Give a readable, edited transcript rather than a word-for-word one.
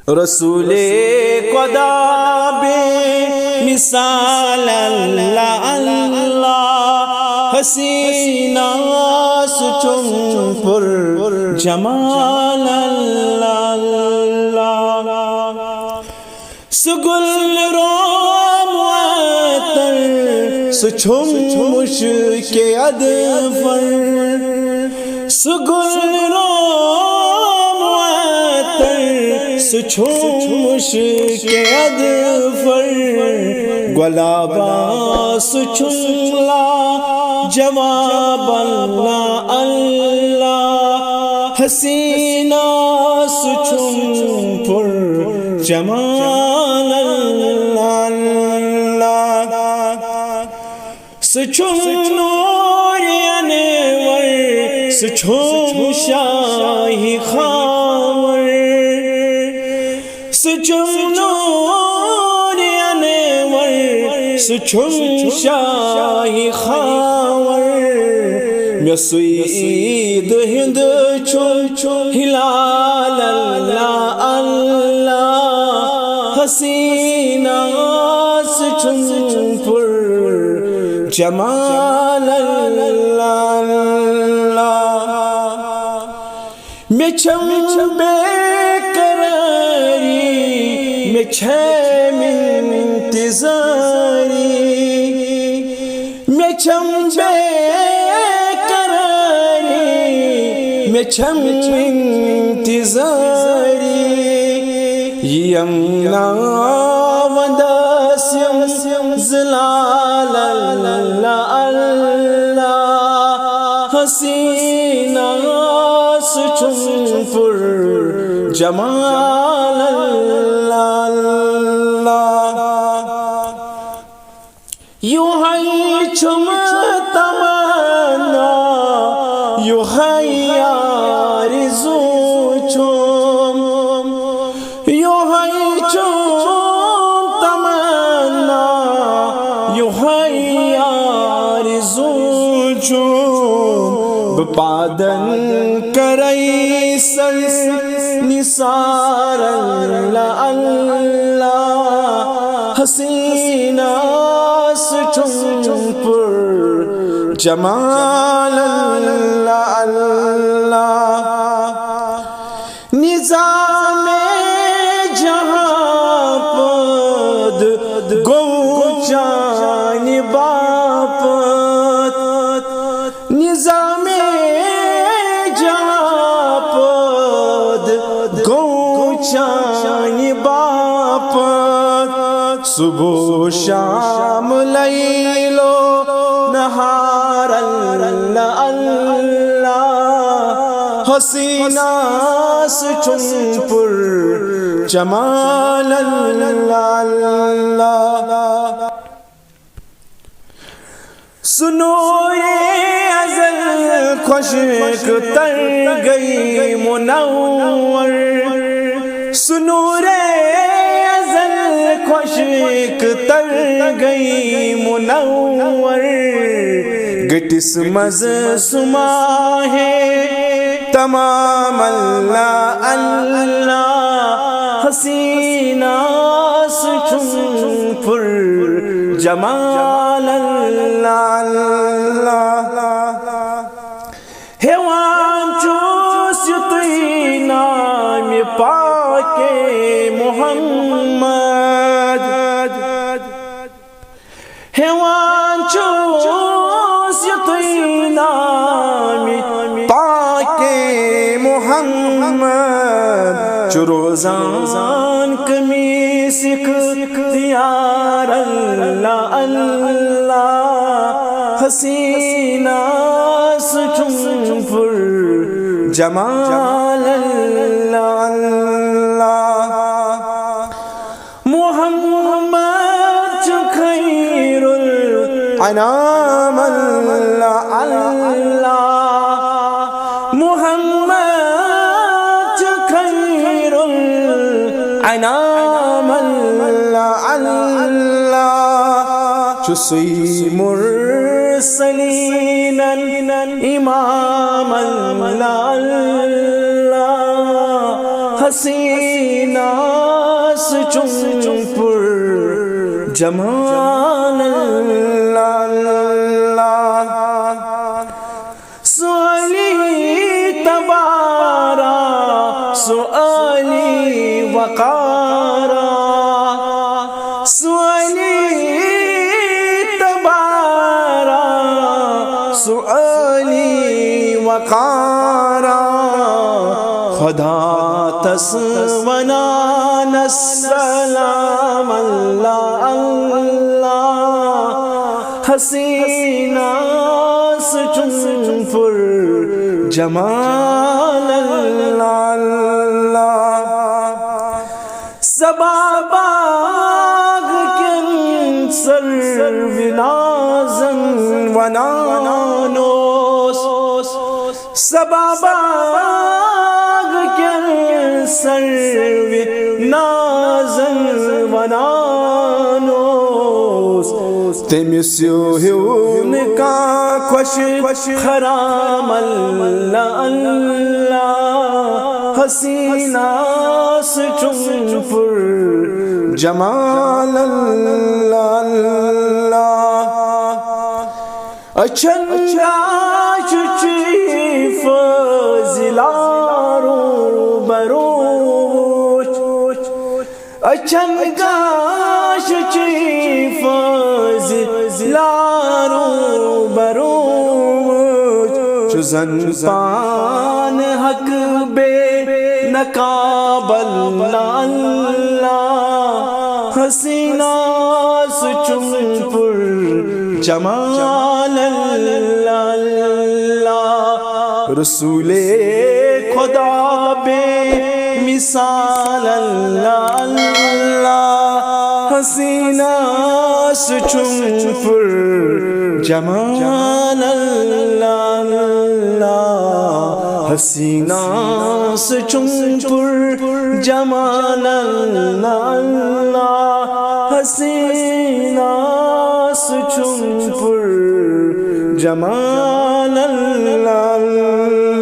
رسول خدا بے مثال اللہ اللہ، حسینہ سچم پر جمال اللہ اللہ، سگل روم عطر سچم مشک ادفر، سگل روم عطر سچم مشک ادفر، گلابا سچم لا جواب اللہ اللہ، حسینہ سچم پر جمال اللہ، سچم نور انور سچم شاہی خاور، سچم نور انور سچم شاہی خاور، میں سوید ہند چم ہلال اللہ اللہ، حسینہ سچم پر جمال اللہ، میں چھم بے قراری میں چھم انتظاری، میں چھم بے قراری میں چھم انتظاری، یمنا وداسم زلال اللہ اللہ، حسینہ سچم پر جمال اللہ، یوں ہے چھم تمنا یوں ہے آرزو چھم، یوں ہے چھم تمنا یوں ہے آرزو چھم، بپادن کرئی سر نثار اللہ اللہ، حسینہ سچم پر جمال اللہ اللہ، نظام جہاں پد گو چان باپت، نظام جہاں پد گو چان باپت، صبح شام لیل و نہار اللہ اللہ، حسینہ سچم پر جمال اللہ، سنو یہ ازل خشک تر گئی منور، سنو رے ازل خشک تر گئی منور، گٹس مز سما ہے تمام اللہ اللہ، حسینہ سچم پر جمال اللہ، ہیوان چوس یتوی نام پاک محمد، ہیوان چوس یتوی نام پاک محمد، چروزان کمی سکھ دیار اللہ اللہ، حسینہ سچم پر جمال اللہ، محمد خیر الانام اللہ اللہ، محمد خیر الانام اللہ اللہ، چسوی مرسلین امام اللہ، حسینہ چون پر جمال اللہ سؤالی تبارا سؤالی وقارا سؤالی تبارا سؤالی وقارا خدا تسونان السلام اللہ اللہ حسینہ چون پر جمال اللہ سبا باغ کن سر ونازن ونانوس سبا باغ کن سر ونازن ونانوس تمس ہیون کا خوش خرام اللہ اللہ حسینہ چون پر جمال اللہ اچھن چی فضلارو بروچ اچھن گاش چی فضلارو بروچ چزن پان حق بے نقابل اللہ حسینہ چون پر جمال اللہ رسول خدا بے مثال اللہ حسینہ چون پر جمال اللہ حسینہ چون پر جمال اللہ حسینہ چون پر جمال اللہ